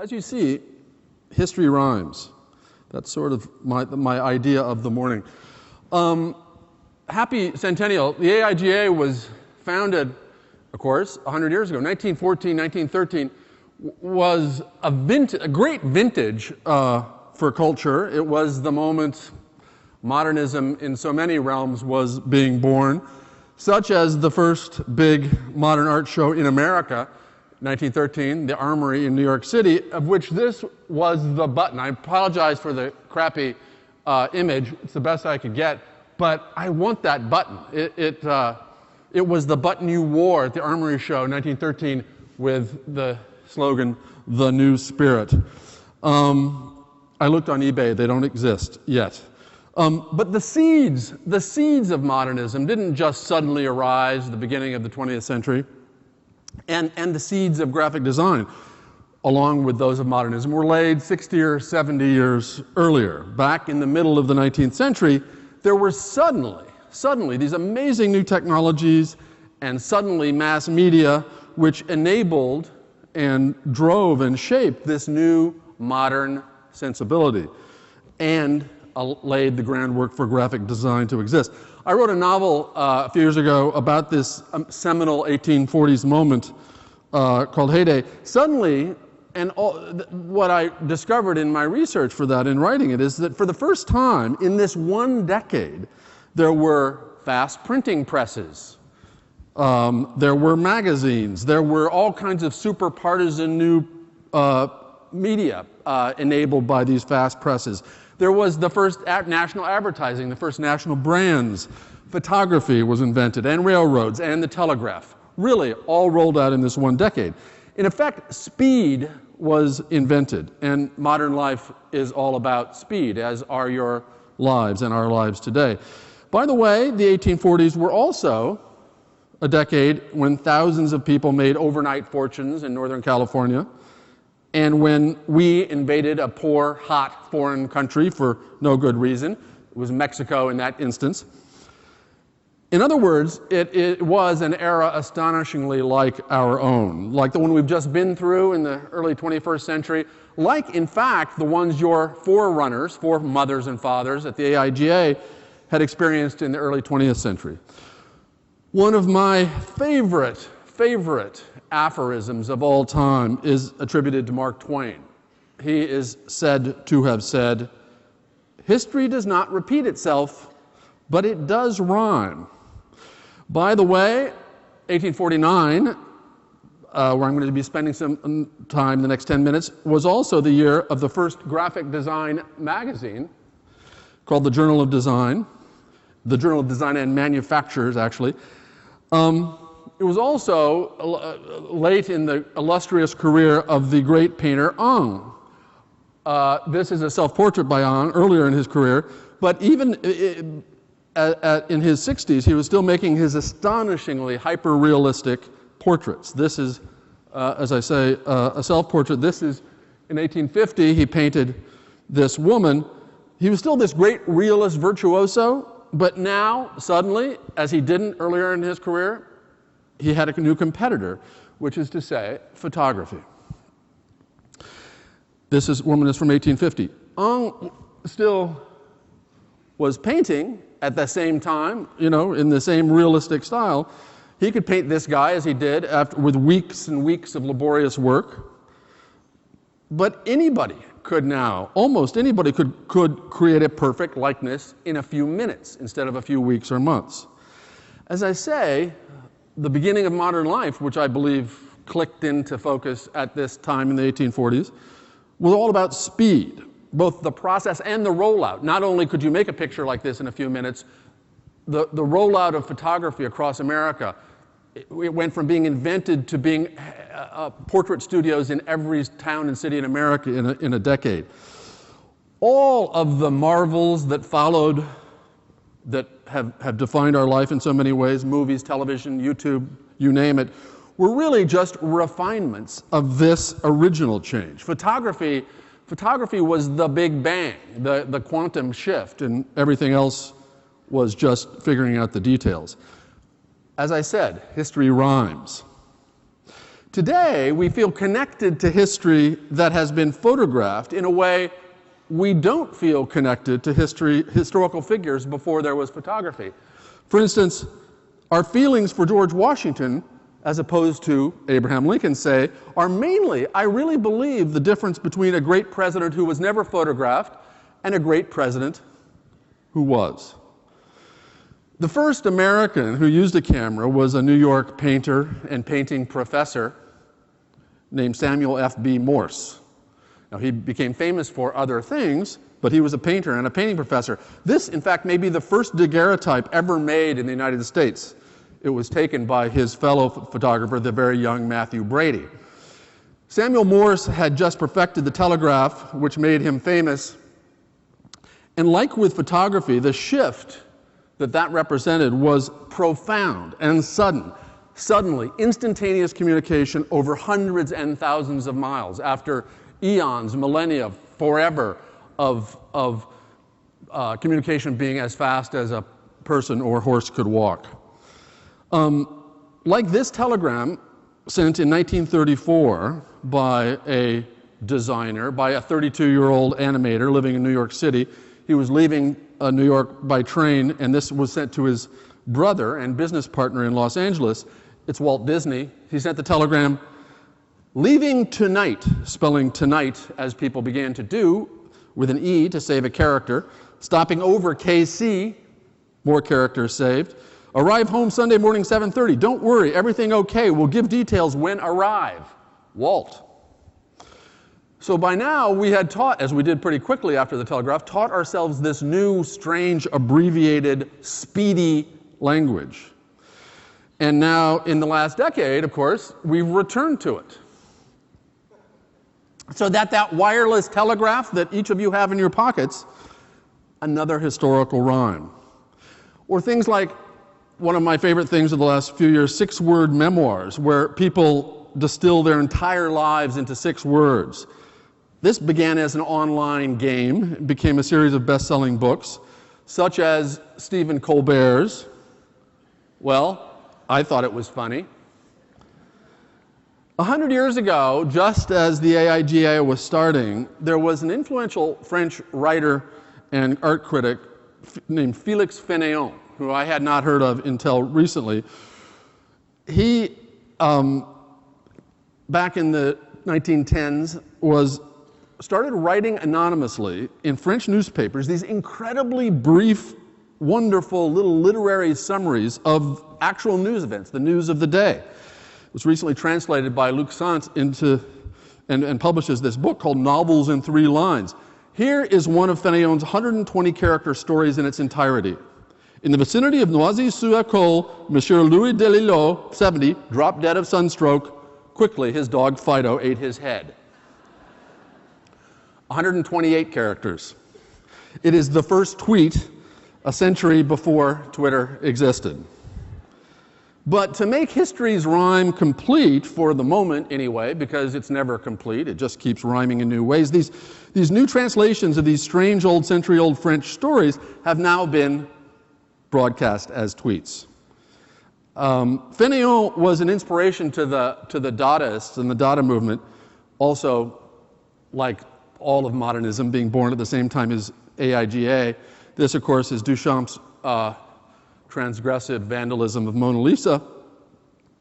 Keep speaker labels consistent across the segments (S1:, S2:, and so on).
S1: As you see, history rhymes. That's sort of my idea of the morning. Happy centennial. The AIGA was founded, of course, 100 years ago. 1914, 1913 was a great vintage for culture. It was the moment modernism in so many realms was being born, such as the first big modern art show in America, 1913, the Armory in New York City, of which this was the button. I apologize for the crappy image. It's the best I could get, but I want that button. It was the button you wore at the Armory show in 1913 with the slogan, "The New Spirit." I looked on eBay. They don't exist yet. But the seeds of modernism didn't just suddenly arise at the beginning of the 20th century. And the seeds of graphic design, along with those of modernism, were laid 60 or 70 years earlier. Back in the middle of the 19th century, there were suddenly these amazing new technologies and suddenly mass media which enabled and drove and shaped this new modern sensibility and laid the groundwork for graphic design to exist. I wrote a novel a few years ago about this seminal 1840s moment called Heyday. Suddenly, what I discovered in my research for that, in writing it, is that for the first time in this one decade, there were fast printing presses. There were magazines. There were all kinds of super partisan new media enabled by these fast presses. There was the first national advertising, the first national brands. Photography was invented, and railroads, and the telegraph. Really, all rolled out in this one decade. In effect, speed was invented, and modern life is all about speed, as are your lives and our lives today. By the way, the 1840s were also a decade when thousands of people made overnight fortunes in Northern California, and when we invaded a poor, hot, foreign country for no good reason. It was Mexico in that instance. In other words, it was an era astonishingly like our own, like the one we've just been through in the early 21st century, like, in fact, the ones your foremothers and fathers at the AIGA had experienced in the early 20th century. One of my favorite aphorisms of all time is attributed to Mark Twain. He is said to have said, "History does not repeat itself, but it does rhyme." By the way, 1849, where I'm going to be spending some time the next 10 minutes, was also the year of the first graphic design magazine called the Journal of Design, the Journal of Design and Manufacturers, actually. It was also late in the illustrious career of the great painter Ingres. This is a self-portrait by Ingres earlier in his career, but even in his 60s, he was still making his astonishingly hyper-realistic portraits. This is, as I say, a self-portrait. This is, in 1850, he painted this woman. He was still this great realist virtuoso, but now, suddenly, as he didn't earlier in his career, he had a new competitor, which is to say, photography. This woman is from 1850. Ingres still was painting at the same time, in the same realistic style. He could paint this guy as he did with weeks and weeks of laborious work. But anybody could now, almost anybody could create a perfect likeness in a few minutes instead of a few weeks or months. As I say, the beginning of modern life, which I believe clicked into focus at this time in the 1840s, was all about speed, both the process and the rollout. Not only could you make a picture like this in a few minutes, the rollout of photography across America, it went from being invented to being portrait studios in every town and city in America in a decade. All of the marvels that followed that have defined our life in so many ways, movies, television, YouTube, you name it, were really just refinements of this original change. Photography was the big bang, the quantum shift, and everything else was just figuring out the details. As I said, history rhymes. Today, we feel connected to history that has been photographed in a way we don't feel connected to historical figures before there was photography. For instance, our feelings for George Washington, as opposed to Abraham Lincoln, say, are mainly, I really believe, the difference between a great president who was never photographed and a great president who was. The first American who used a camera was a New York painter and painting professor named Samuel F.B. Morse. Now, he became famous for other things, but he was a painter and a painting professor. This, in fact, may be the first daguerreotype ever made in the United States. It was taken by his fellow photographer, the very young Matthew Brady. Samuel Morse had just perfected the telegraph, which made him famous. And like with photography, the shift that represented was profound and sudden. Suddenly, instantaneous communication over hundreds and thousands of miles after eons, millennia, forever of communication being as fast as a person or horse could walk. Like this telegram sent in 1934 by a designer, by a 32-year-old animator living in New York City. He was leaving New York by train, and this was sent to his brother and business partner in Los Angeles. It's Walt Disney. He sent the telegram, leaving tonight, spelling tonight as people began to do, with an E to save a character, stopping over KC, more characters saved. Arrive home Sunday morning, 7:30. Don't worry, everything okay. We'll give details when arrive. Walt. So by now, we had taught, as we did pretty quickly after the telegraph, taught ourselves this new, strange, abbreviated, speedy language. And now, in the last decade, of course, we've returned to it. So that wireless telegraph that each of you have in your pockets, another historical rhyme. Or things like, one of my favorite things of the last few years, 6-word memoirs, where people distill their entire lives into 6 words. This began as an online game. It became a series of best-selling books, such as Stephen Colbert's, well, I thought it was funny. 100 years ago, just as the AIGA was starting, there was an influential French writer and art critic named Félix Fénéon, who I had not heard of until recently. He, back in the 1910s, started writing anonymously in French newspapers these incredibly brief, wonderful little literary summaries of actual news events, the news of the day. It was recently translated by Luc Sant into, and publishes this book called Novels in 3 Lines. Here is one of Fénéon's 120-character stories in its entirety. In the vicinity of Noisy-sur-École, Monsieur Louis Delisle, 70, dropped dead of sunstroke. Quickly, his dog Fido ate his head. 128 characters. It is the first tweet a century before Twitter existed. But to make history's rhyme complete, for the moment anyway, because it's never complete, it just keeps rhyming in new ways, these new translations of these strange old century-old French stories have now been broadcast as tweets. Fénéon was an inspiration to the Dadaists and the Dada movement, also like all of modernism being born at the same time as AIGA. This, of course, is Duchamp's transgressive vandalism of Mona Lisa.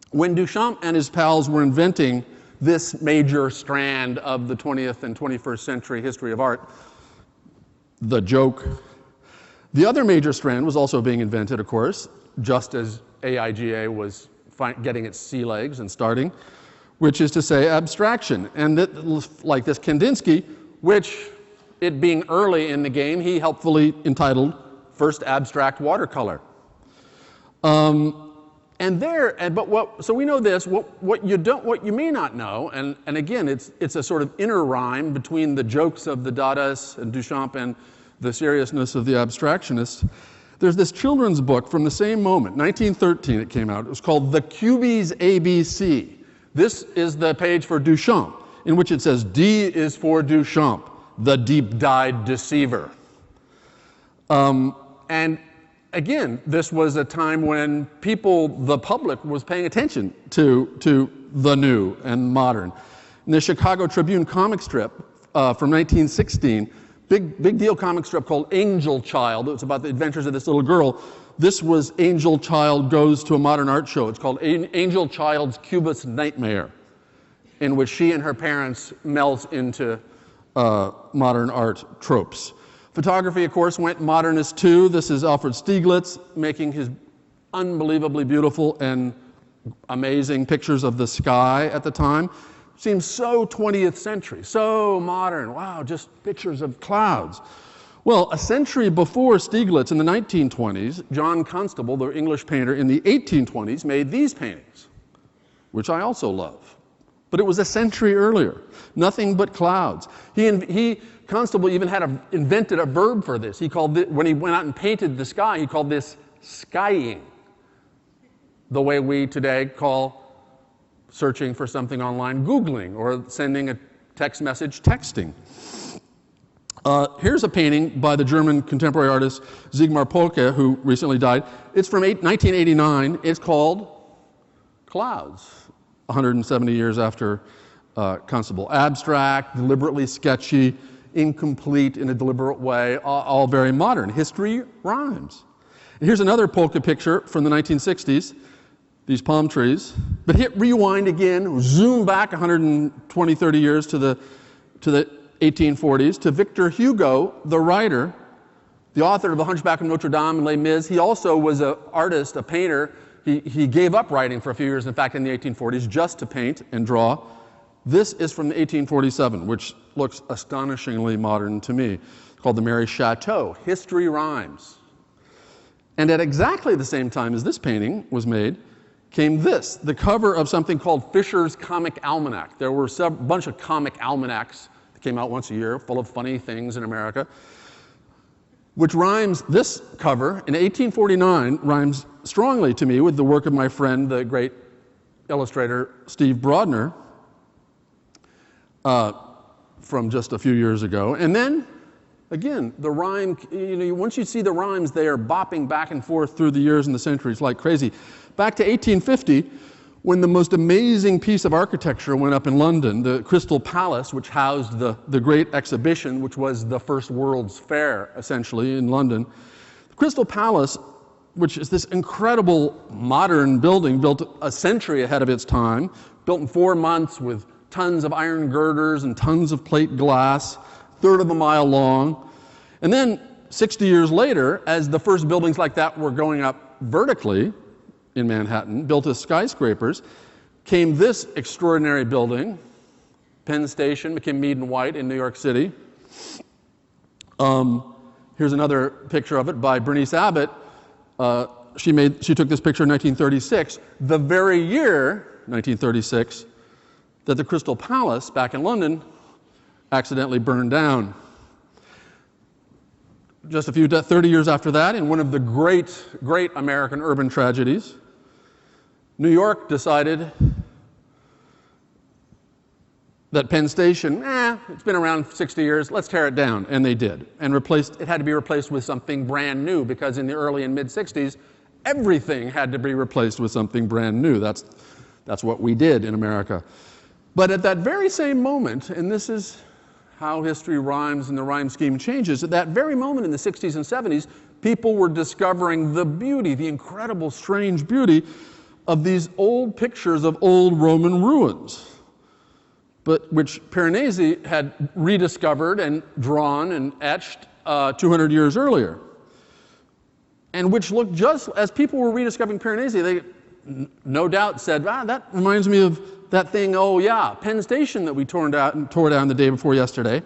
S1: When Duchamp and his pals were inventing this major strand of the 20th and 21st century history of art, the joke, the other major strand was also being invented, of course, just as AIGA was getting its sea legs and starting, which is to say abstraction. And that, like this Kandinsky, which, it being early in the game, he helpfully entitled First Abstract Watercolor. So we know this. What you may not know, and again, it's a sort of inner rhyme between the jokes of the Dadaists and Duchamp and the seriousness of the abstractionists. There's this children's book from the same moment, 1913 it came out. It was called The Cubies ABC. This is the page for Duchamp, in which it says, D is for Duchamp, the deep-dyed deceiver. And again, this was a time when the public was paying attention to the new and modern. In the Chicago Tribune comic strip from 1916, big deal comic strip called Angel Child. It was about the adventures of this little girl. This was Angel Child Goes to a Modern Art Show. It's called Angel Child's Cubist Nightmare, in which she and her parents melt into modern art tropes. Photography, of course, went modernist too. This is Alfred Stieglitz making his unbelievably beautiful and amazing pictures of the sky at the time. Seems so 20th century, so modern. Wow, just pictures of clouds. Well, a century before Stieglitz in the 1920s, John Constable, the English painter in the 1820s, made these paintings, which I also love. But it was a century earlier. Nothing but clouds. Constable even invented a verb for this. He called it, when he went out and painted the sky, he called this skying. The way we today call searching for something online Googling, or sending a text message texting. Here's a painting by the German contemporary artist Sigmar Polke, who recently died. It's from 1989. It's called Clouds, 170 years after Constable. Abstract, deliberately sketchy, incomplete in a deliberate way, all very modern. History rhymes. And here's another Polke picture from the 1960s, these palm trees. But hit rewind again, zoom back 120, 30 years to the 1840s, to Victor Hugo, the writer, the author of The Hunchback of Notre Dame and Les Mis. He also was an artist, a painter. He gave up writing for a few years, in fact, in the 1840s, just to paint and draw. This is from 1847, which looks astonishingly modern to me. It's called The Merry Chateau. History rhymes. And at exactly the same time as this painting was made, came this, the cover of something called Fisher's Comic Almanac. There were a bunch of comic almanacs that came out once a year, full of funny things in America, which rhymes, this cover in 1849 rhymes strongly to me with the work of my friend, the great illustrator Steve Brodner, from just a few years ago. And then, again, the rhyme, once you see the rhymes, they are bopping back and forth through the years and the centuries like crazy. Back to 1850, when the most amazing piece of architecture went up in London, the Crystal Palace, which housed the great exhibition, which was the first World's Fair, essentially, in London. The Crystal Palace, which is this incredible modern building built a century ahead of its time, built in 4 months with tons of iron girders and tons of plate glass, third of a mile long. And then 60 years later, as the first buildings like that were going up vertically in Manhattan, built as skyscrapers, came this extraordinary building, Penn Station, McKim-Mead and White in New York City. Here's another picture of it by Bernice Abbott. She took this picture in 1936, the very year, 1936, that the Crystal Palace back in London accidentally burned down. Just 30 years after that, in one of the great American urban tragedies, New York decided that Penn Station, it's been around 60 years, let's tear it down. And they did. And it had to be replaced with something brand new, because in the early and mid-60s, everything had to be replaced with something brand new. That's what we did in America. But at that very same moment, and this is how history rhymes and the rhyme scheme changes, at that very moment in the 60s and 70s, people were discovering the beauty, the incredible, strange beauty of these old pictures of old Roman ruins, but which Piranesi had rediscovered and drawn and etched 200 years earlier. And which looked just, as people were rediscovering Piranesi, they no doubt said, that reminds me of that thing, Penn Station that we tore down the day before yesterday.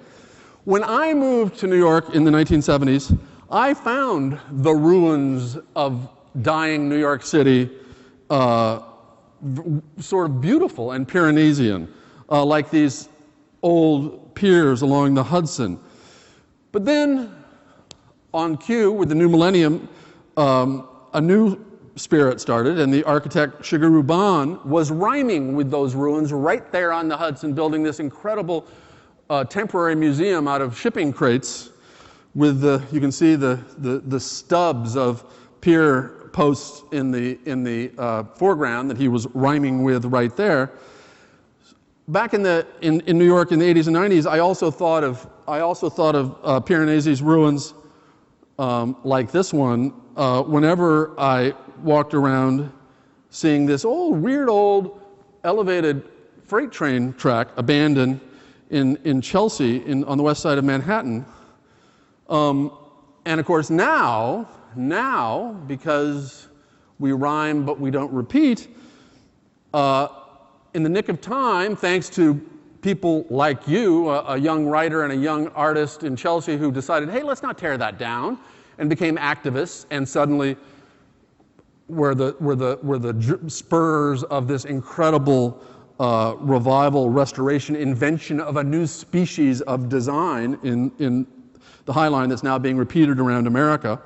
S1: When I moved to New York in the 1970s, I found the ruins of dying New York City sort of beautiful and Piranesian, like these old piers along the Hudson. But then, on cue, with the new millennium, a new spirit started, and the architect Shigeru Ban was rhyming with those ruins right there on the Hudson, building this incredible temporary museum out of shipping crates with you can see the stubs of pier posts in the foreground that he was rhyming with right there. back in New York in the 80s and 90s, I also thought of Piranesi's ruins like this one whenever I walked around seeing this weird old elevated freight train track abandoned in Chelsea on the west side of Manhattan. And of course now, because we rhyme but we don't repeat, in the nick of time, thanks to people like you, a young writer and a young artist in Chelsea who decided, hey, let's not tear that down, and became activists, and suddenly were the spurs of this incredible revival, restoration, invention of a new species of design in the High Line that's now being repeated around America,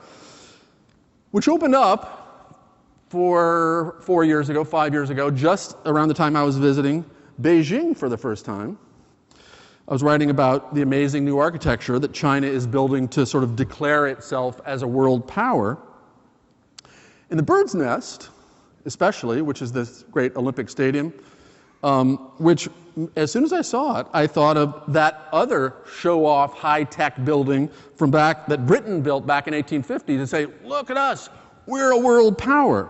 S1: which opened up for 5 years ago, just around the time I was visiting Beijing for the first time. I was writing about the amazing new architecture that China is building to sort of declare itself as a world power. In the Bird's Nest, especially, which is this great Olympic stadium, which as soon as I saw it, I thought of that other show-off high-tech building that Britain built back in 1850 to say, look at us, we're a world power.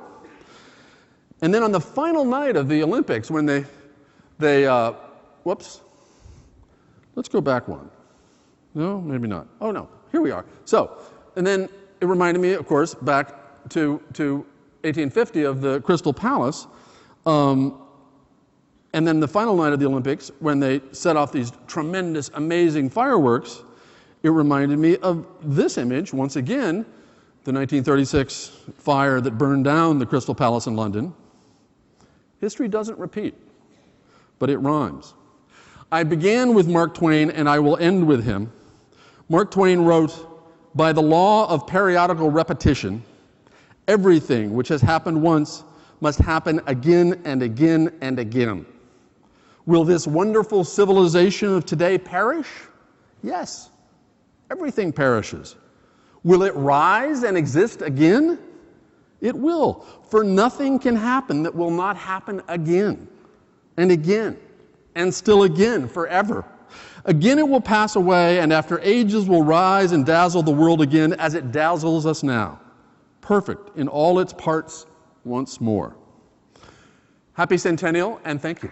S1: And then on the final night of the Olympics, when whoops, let's go back one. No, maybe not. Oh no, here we are. So, and then it reminded me, of course, back to 1850 of the Crystal Palace. And then the final night of the Olympics, when they set off these tremendous, amazing fireworks, it reminded me of this image, once again, the 1936 fire that burned down the Crystal Palace in London. History doesn't repeat, but it rhymes. I began with Mark Twain, and I will end with him. Mark Twain wrote, "By the law of periodical repetition, everything which has happened once must happen again and again and again. Will this wonderful civilization of today perish? Yes, everything perishes. Will it rise and exist again? It will, for nothing can happen that will not happen again and again and still again forever. Again it will pass away, and after ages will rise and dazzle the world again as it dazzles us now, perfect in all its parts once more." Happy Centennial, and thank you.